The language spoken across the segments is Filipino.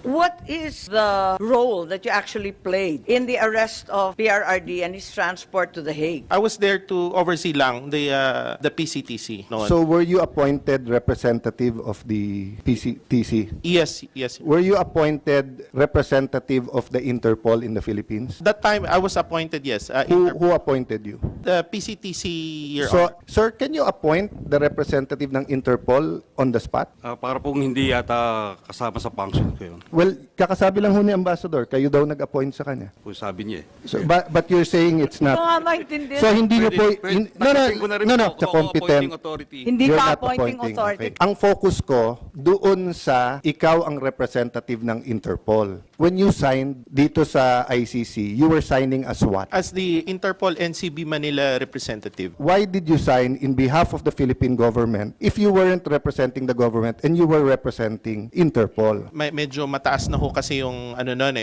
What is the role that you actually played in the arrest of PRRD and his transport to The Hague? I was there to oversee lang the PCTC. noon. So were you appointed representative of the PCTC? yes. Were you appointed representative of the Interpol in the Philippines? That time I was appointed, yes. Who appointed you? The PCTC, Your So, Honor. sir, can you appoint the representative ng Interpol on the spot? Para pong hindi yata kasama sa function ko yun. Well, kakasabi lang ho ni Ambassador, kayo daw nag-appoint sa kanya. Kung sabi niya eh. So, but you're saying it's Ito not. nga maintindihan. So, hindi nyo po, Takitin ko na rin po sa ako, competent. appointing authority. Hindi You're ka not appointing authority. Okay. Ang focus ko doon sa ikaw ang representative ng Interpol. When you signed dito sa ICC, you were signing as what? As the Interpol NCB Manila representative. Why did you sign in behalf of the Philippine government if you weren't representing the government and you were representing Interpol? Medyo mataas na ho kasi yung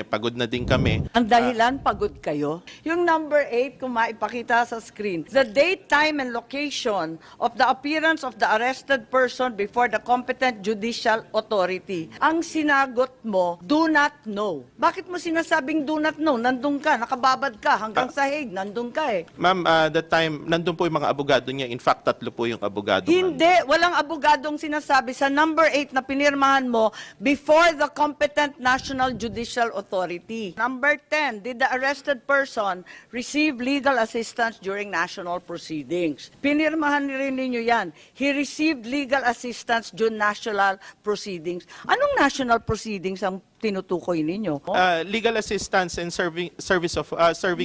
pagod na din kami. Ang dahilan, pagod kayo. Yung number 8, kung maipakita sa screen, the date, time, and location of the appearance of the arrested person before the competent judicial authority. Ang sinagot mo, do not know. Bakit mo sinasabing do not know? Nandun ka, nakababad ka, hanggang sa Hague, nandun ka eh. Ma'am, that time, nandun po yung mga abogado niya. In fact, 3 po yung abogado. ma'am. Hindi, walang abogadong sinasabi sa number 8 na pinirmahan mo before the competent national judicial authority. Number 10, did the arrested person receive legal assistance during national proceedings? Pinirmahan rin ninyo yan. He received legal assistance during national proceedings. Anong national proceedings ang tinutukoy ninyo? Legal assistance and serving of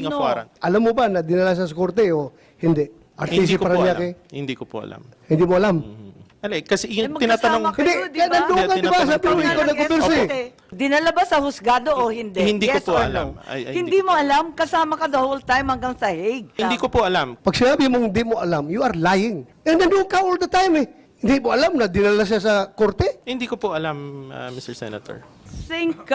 No. warrant. Alam mo ba na dinala sa korte o hindi? Hindi RTC ko po alam. Paranaque? Hindi ko po alam. Hindi mo alam? Kasi yung magkasama tinatanong... kayo, Hindi, di ba? kaya nandun ka, di ba? Sabi mo, ikaw nag-converse eh. Dinala ba sa husgado o hindi? Hindi ko Yes po or alam. no? Ay, Hindi mo alam? Kasama ka the whole time hanggang sa Hague. Hindi ko po alam. Pag sinabi mong hindi mo alam, you are lying. Eh, nandun ka all the time eh. Hindi mo alam na dinala siya sa korte? Hindi ko po alam, Mr. Senator. Think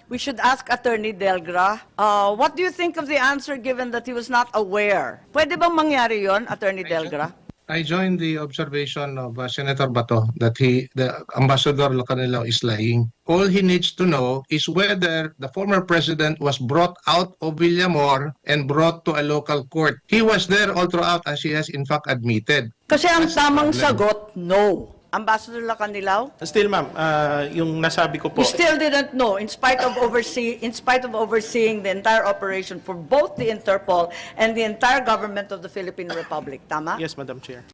we should ask Attorney Delgra. What do you think of the answer given that he was not aware? Pwede bang mangyari yon, Attorney Delgra? I join the observation of Senator Bato that the Ambassador Locanelo is lying. All he needs to know is whether the former president was brought out of Villamor and brought to a local court. He was there all throughout, as he has in fact admitted. Kasi ang That's the tamang problem. sagot, no. Ambassador Lacanilao? Still, ma'am, yung nasabi ko po... You still didn't know, in spite of overseeing the entire operation for both the Interpol and the entire government of the Philippine Republic. Tama? Yes, Madam Chair.